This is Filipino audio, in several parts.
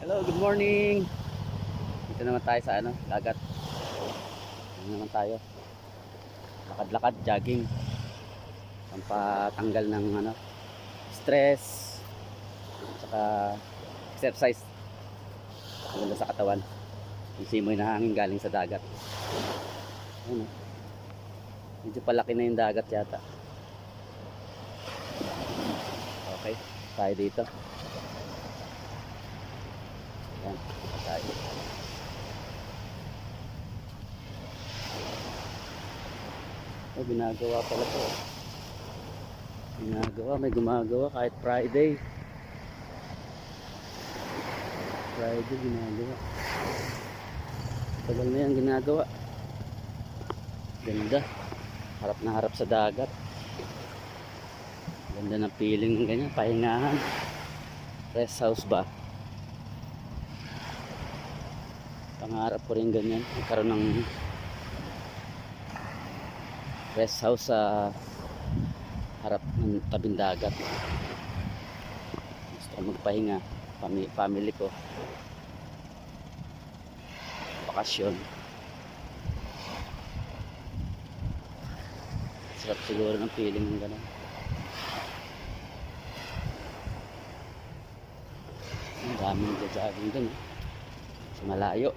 Hello, good morning. Dito naman tayo sa dagat. Dito naman tayo. Lakad-lakad, jogging. Pampatanggal ng stress, saka exercise. Maganda sa katawan. Yung simoy na hangin galing sa dagat. Ayun, oh. Medyo palaki na yung dagat yata. Okay, tayo dito. Yan, tayo. Oh, ginagawa pala to. May gumagawa kahit Friday. Friday ginagawa. Tagal na yan ginagawa. Ganda. Harap na harap sa dagat. Ganda ng feeling ng ganyan. Pahingahan. Rest house ba? Pangarap ko rin ganyan. Magkaroon ng rest house sa harap ng tabing dagat. Gusto ko magpahinga. Family ko. Bakasyon. Sarap siguro ng feeling ng gano'n. Ang daming nagja-jogging dun, eh. Sa malayo.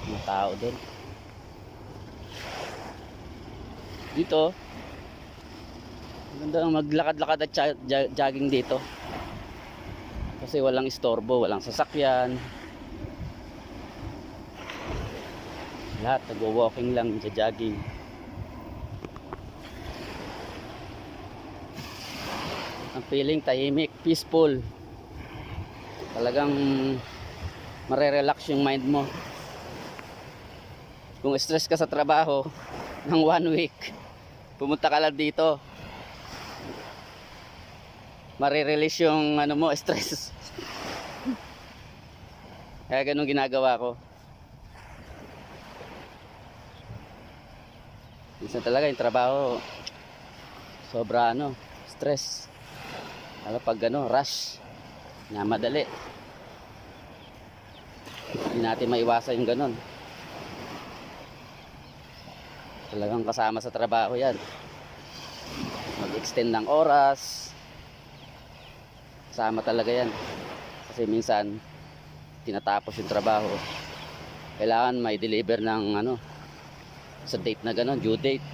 Mga tao dun. Dito maganda maglakad-lakad at jogging dito kasi walang istorbo, walang sasakyan, lahat nagwo-walking lang, jogging. Ang feeling tahimik, peaceful, talagang mare-relax yung mind mo. Kung stress ka sa trabaho ng 1 week, pumunta ka lang dito, mare-release yung stress. Kaya ganun ginagawa ko. Minsan talaga yung trabaho sobra stress. Pag rush na madali, hindi natin maiwasan yung ganun. Talagang kasama sa trabaho yan, mag-extend ng oras, kasama talaga yan. Kasi minsan tinatapos yung trabaho, kailangan may deliver ng sa date na gano'n, due date.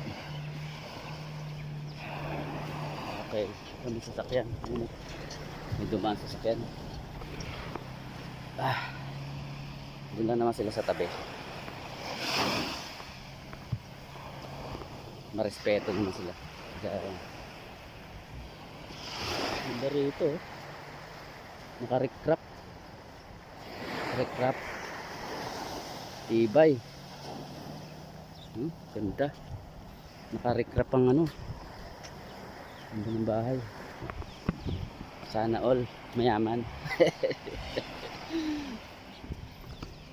Okay, may sasakyan, may dumaan sasakyan. Doon lang naman sila sa tabi. Marespeto naman sila. Ganda rito, naka-recrap. Recrap. Tibay. Ganda. Naka-recrap ang ganda ng bahay. Sana all mayaman.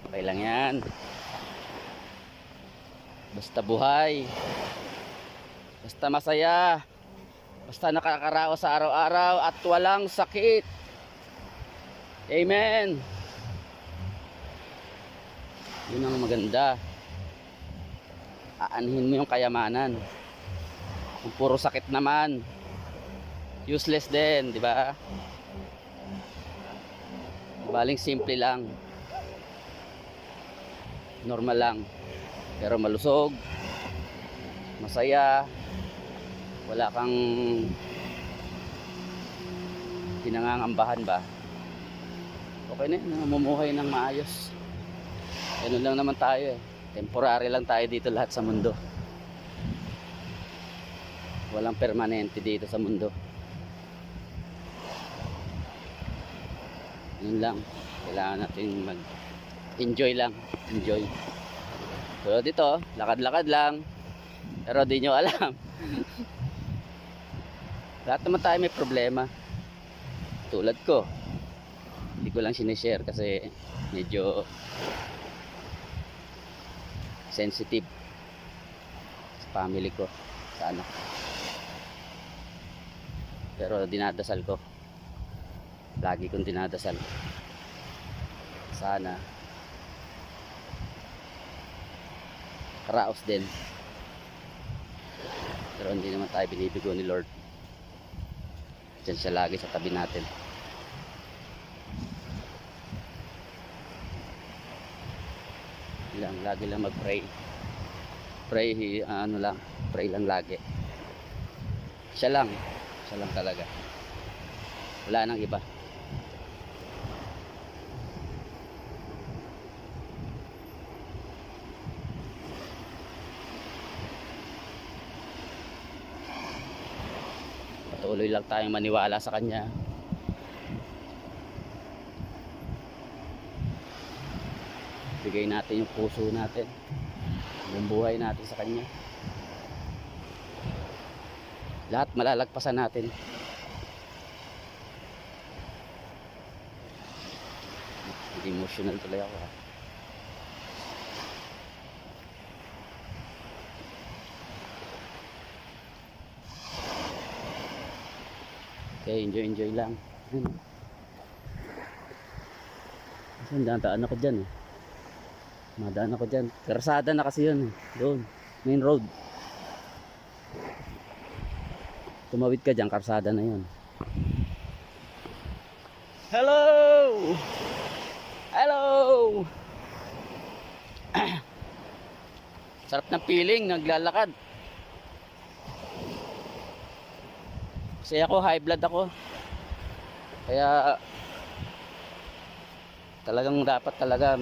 Okay lang yan. Basta buhay. Basta masaya. Basta nakakaraos sa araw-araw at walang sakit. Amen. Yun ang maganda. Aanhin mo yung kayamanan. Kung puro sakit naman, useless din, di ba? Baling simple lang. Normal lang. Pero malusog, masaya, wala kang pinangangambahan ba? Okay na yun, namumuhay ng maayos. Ganun lang naman tayo, eh. Temporary lang tayo dito lahat sa mundo. Walang permanente dito sa mundo. Yun lang. Kailangan natin mag-enjoy lang. Enjoy. So dito, lakad-lakad lang. Pero di nyo alam. Lahat naman tayo may problema. Tulad ko. Hindi ko lang sinishare kasi medyo sensitive sa family ko, sa anak. Pero dinadasal ko Lagi kong dinadasal. Sana karaos din. Pero hindi naman tayo binibigo ni Lord. Diyan siya lagi sa tabi natin. Lagi lang mag-pray. Pray, ano lang, pray lang lagi. Siya lang talaga. Wala nang iba. Patuloy lang tayong maniwala sa Kanya. Bigay natin yung puso natin, yung buhay natin sa Kanya. Lahat malalagpasan natin. Emotional tuloy ako ha. Okay, enjoy lang. Saan daan ako dyan eh. Madaan ako dyan. Karsada na kasi yun eh. Doon, main road. Tumawid ka dyan, karsada na yun. Hello! Hello! Sarap ng feeling, naglalakad. Kasi ako, high blood ako. Kaya talagang dapat talaga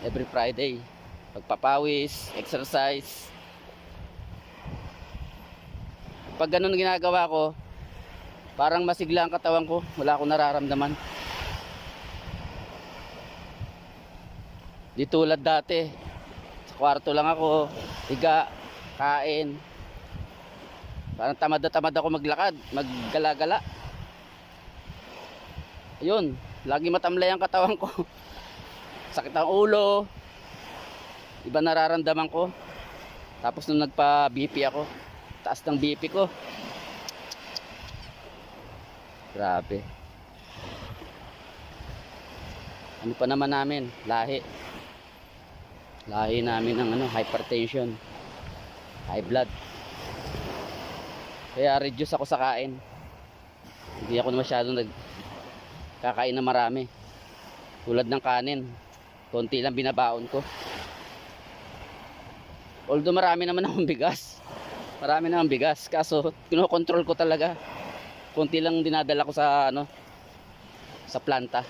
every Friday pagpapawis, exercise. Pag ganun ginagawa ko, parang masigla ang katawan ko, wala akong nararamdaman. Di tulad dati, sa kwarto lang ako, higa, kain. Parang tamad na tamad ako maglakad, maggala-gala. Ayun, lagi matamlay ang katawan ko. Sakit ang ulo. Iba nararamdaman ko. Tapos nung nagpa-BP ako, taas ng BP ko. Grabe. Ano pa naman namin? Lahi namin ng hypertension, high blood. Kaya reduce ako sa kain. Hindi ako masyadong kakain na marami. Tulad ng kanin, konti lang binabaon ko. Although marami naman akong bigas. Marami naman bigas, kaso kinokontrol ko talaga. Konti lang dinadala ko sa sa planta.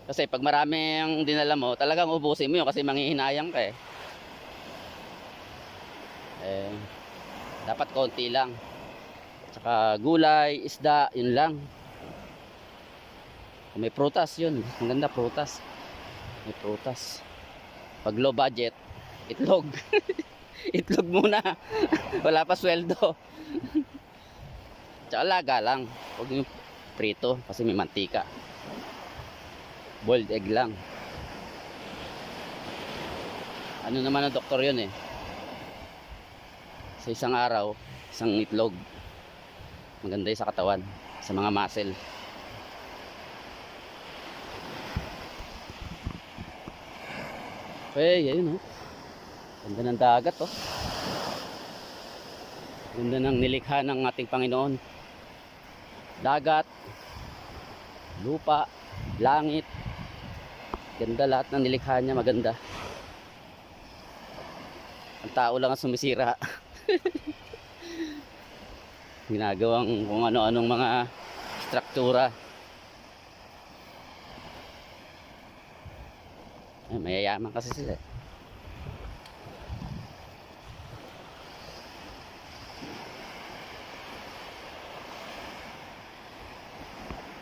Kasi pag marami ang dinala mo, talagang ubusin mo yun kasi manghihinayang ka eh. Dapat konti lang. Tsaka gulay, isda, yun lang. Kung may prutas, yun. Ang ganda, prutas. May prutas. Pag low budget, itlog. Itlog muna. Wala pa sweldo. Tsaka laga lang. Huwag yung prito kasi may mantika. Boiled egg lang. Ano naman ang doktor yun eh. Sa isang araw, isang itlog. Maganda yun sa katawan, sa mga muscle. Okay, ayun oh. Ganda ng dagat oh. Ganda ng nilikha ng ating Panginoon. Dagat, lupa, langit. Ganda lahat ng nilikha niya, maganda. Ang tao lang ang sumisira. Ginagawang kung ano-anong mga struktura. Ay, mayayaman kasi sila.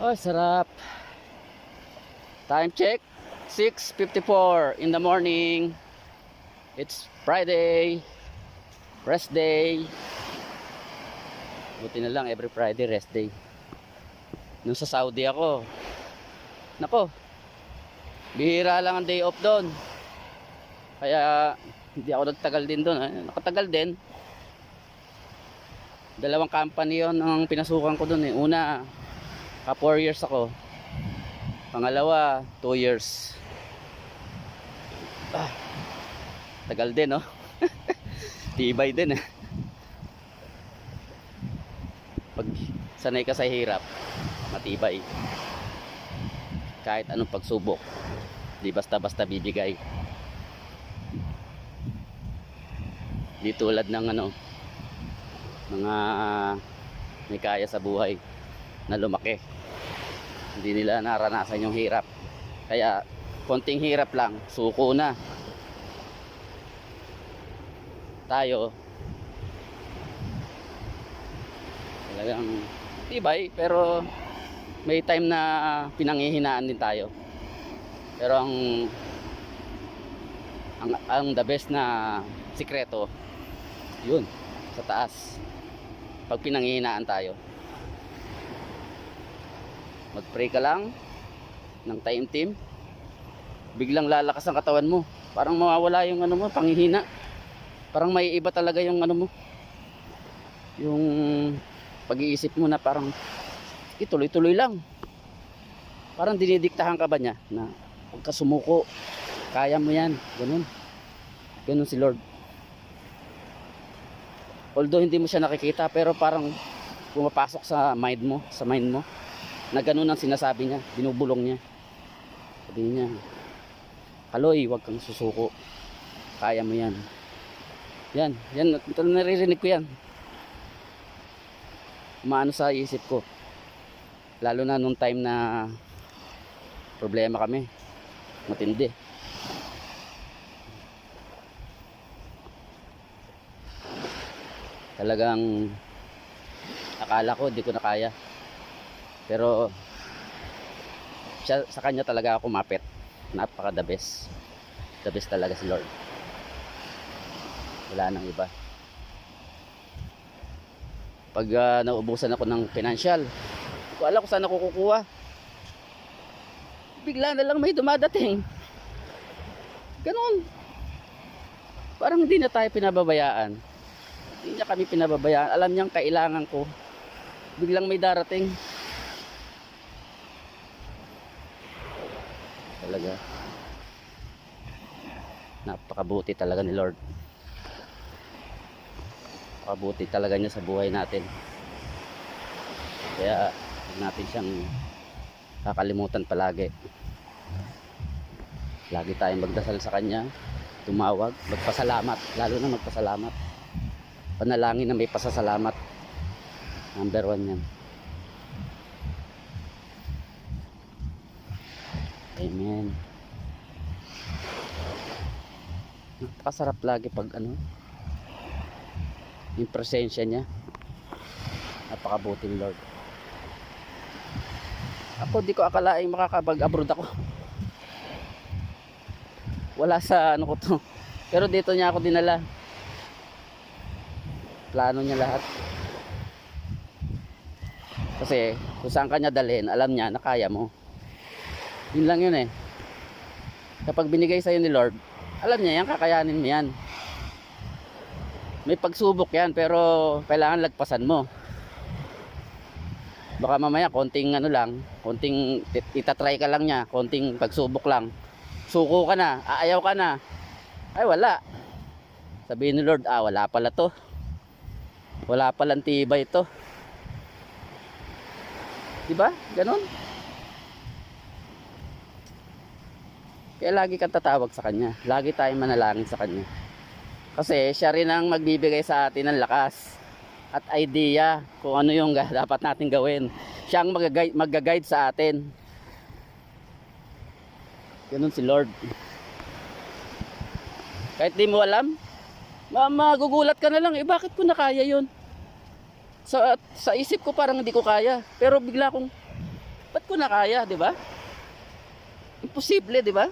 Oh, sarap. Time check, 6:54 in the morning. It's Friday, rest day. Buti na lang every Friday rest day. Nung sa Saudi ako, nako, bihira lang ang day off doon. Kaya hindi ako nagtagal din doon. Nakatagal din. Dalawang company yon ang pinasukan ko dun eh. Una, 4 years ako. Pangalawa, 2 years. Tagal din, no? Tibay din, eh. Pag sanay ka sa hirap, matibay. Kahit anong pagsubok, di basta-basta bibigay. Di tulad ng mga may kaya sa buhay na lumaki. Hindi nila naranasan yung hirap. Kaya konting hirap lang, suko na. Tayo talagang tibay, pero may time na pinanghihinaan din tayo. Pero ang the best na sikreto, yun, sa taas. Pag pinanghihinaan tayo, mag-pray ka lang ng taimtim, biglang lalakas ang katawan mo. Parang mawawala yung mo, panghihina. Parang may iba talaga yung mo, yung pag-iisip mo na parang ituloy-tuloy lang. Parang dinidiktahan ka ba niya na huwag ka sumuko, kaya mo yan, ganun si Lord. Although hindi mo siya nakikita, pero parang pumapasok sa mind mo na ganun ang sinasabi niya, binubulong niya. Sabi niya, Kaloy, huwag kang susuko, kaya mo yan. Yan, naririnig ko yan. Umaano sa isip ko. Lalo na nung time na problema kami, matindi. Talagang akala ko di ko na kaya. Pero sa kanya talaga ako kumapit. Napaka the best. The best talaga si Lord. Wala nang iba. Pag naubusan ako ng financial, hindi ko alam kung saan ako kukuha. Bigla na lang may dumadating. Ganun. Parang hindi na tayo pinababayaan. Hindi niya kami pinababayaan. Alam niyang kailangan ko. Biglang may darating. Talaga. Napakabuti talaga ni Lord. Napakabuti talaga niya sa buhay natin. Kaya natin siyang kakalimutan palagi. Lagi tayong magdasal sa kanya, tumawag, magpasalamat, lalo na magpasalamat. Panalangin na may pasasalamat. Number 1 yan. Amen. Napakasarap lagi pag yung presensya niya. Napakabuti ni Lord. Ako di ko akalaing makakapag-abroad ako. Wala sa ko to. Pero dito niya ako dinala. Plano niya lahat. Kasi kung saan kanya dalhin, alam niya na kaya mo. Yun lang yun eh. Kapag binigay sa'yo ni Lord, alam niya yan, kakayanin mo yan. May pagsubok yan, pero kailangan lagpasan mo. Baka mamaya konting konting itatry ka lang niya, konting pagsubok lang. Suko ka na, aayaw ka na. Ay wala. Sabihin ni Lord, wala pala to. Wala palang tibay to. Diba? Ganon. Kaya lagi kang tatawag sa kanya. Lagi tayong manalangin sa kanya. Kasi siya rin ang magbibigay sa atin ng lakas at idea kung ano yung dapat natin gawin. Siya ang mag-guide sa atin. Ganun si Lord. Kahit di mo alam, magugulat ka na lang, bakit ko na kaya yun? Sa isip ko parang hindi ko kaya, pero bigla kong, ba't ko na kaya, di ba? Imposible, di ba?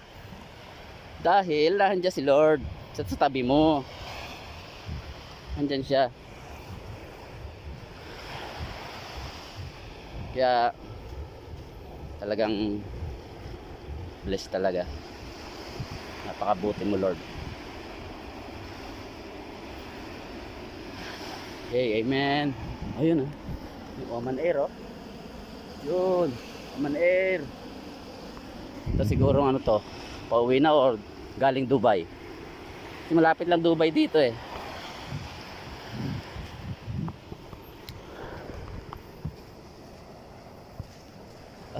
Dahil nandiyan si Lord sa tabi mo. Nandiyan siya. Kaya talagang blessed talaga. Napakabuti mo, Lord. Okay, amen. Ayun yung Oman Air Yun, Oman Air. Ito siguro ano to, pauwi na or galing Dubai. Kasi malapit lang Dubai dito eh.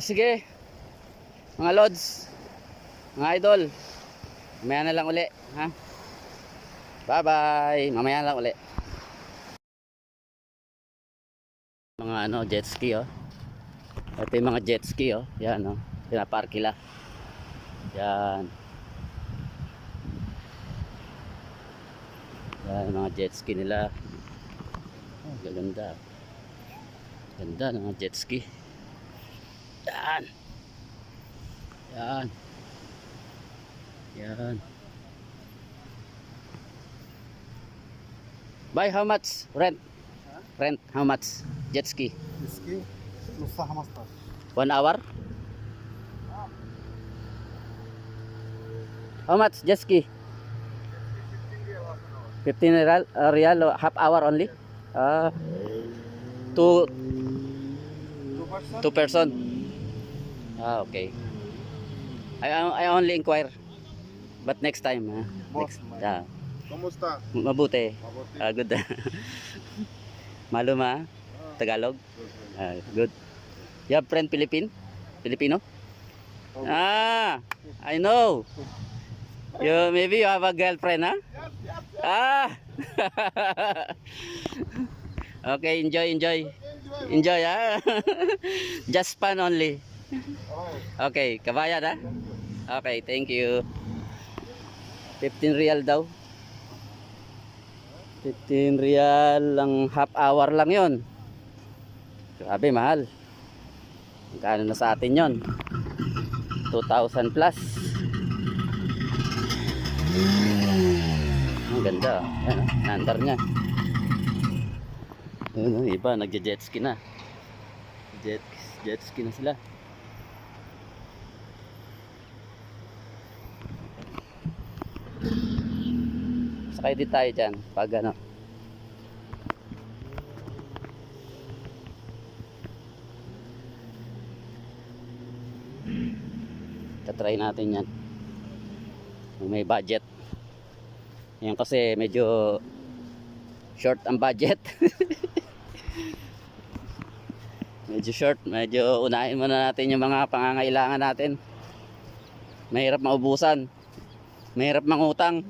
Sige, mga lods, mga idol, mamaya na lang uli, ha? Bye bye, mamaya na lang uli. Mga jet ski ito yung mga jet ski yan pinaparkila yan mga jet ski nila. Gaganda ganda ng mga jet ski yan yan. By how much rent how much jet ski? Ski نصها 15 1 hour? How much jet ski? 15 real half hour only? Two person? Okay. I only inquire. But next time, Boss, next, Kumusta? mabuti. Mabuti. Good. Maluma? Tagalog? Good. You have friend Filipino? Oh. I know. Maybe you have a girlfriend, huh? Okay, enjoy. Enjoy, Just fun only. Okay, kabayan, ha? Okay, thank you. 15 real daw. 15 real lang, half hour lang yon. Grabe, mahal. Magkano na sa atin yon? 2,000 plus. Ang ganda. Ayan, nandar niya. Ayan, iba, nagja-jet ski na. Jet ski na sila. Sakay din tayo dyan pag ano. Tatry natin yan kung may budget. Yan kasi medyo short ang budget. Medyo short, medyo unahin muna natin yung mga pangangailangan natin. Mahirap maubusan, mahirap mangutang.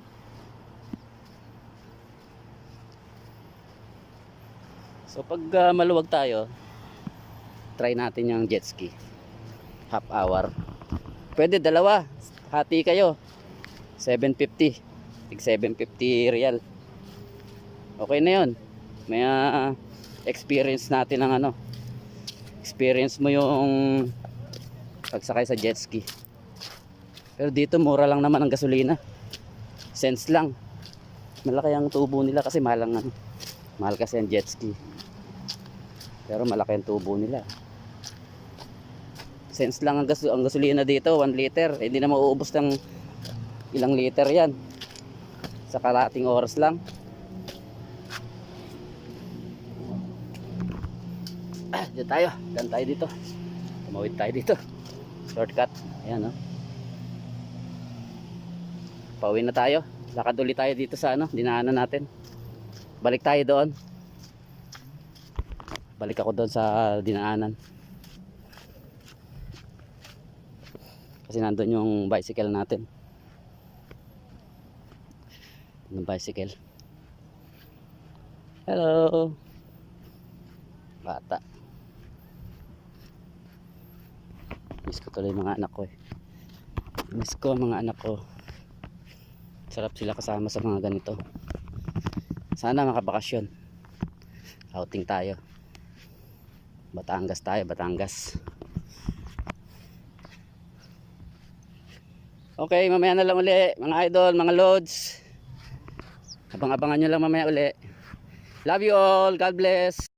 So pag maluwag tayo, try natin yung jet ski half hour. Pwede dalawa, hati kayo, 750, tig 750 real. Okay na yun. May experience natin ng ano, experience mo yung pagsakay sa jet ski. Pero dito mura lang naman ang gasolina, cents lang. Malaki ang tubo nila kasi mahal ang ano, mahal kasi ang jet ski. Pero malaki ang tubo nila. Cents lang ang gasolina dito, 1 liter. Hindi na mauubos ng ilang liter yan sa kalating oras lang. Dito tayo. Dan tayo dito. Tumawid tayo dito. Shortcut. Ayan, pauwi na tayo. Lakad ulit tayo dito sa ano, dinaanan natin. Balik tayo doon. Balik ako doon sa dinaanan. Kasi nandun yung bicycle natin. Yung bicycle. Hello. Bata. Miss ko tuloy mga anak ko eh. Miss ko mga anak ko. Sarap sila kasama sa mga ganito. Sana makabakasyon. Outing tayo. Batangas tayo, Batangas. Okay, mamaya na lang uli mga idol, mga lods. Abang-abangan nyo lang mamaya uli. Love you all, God bless.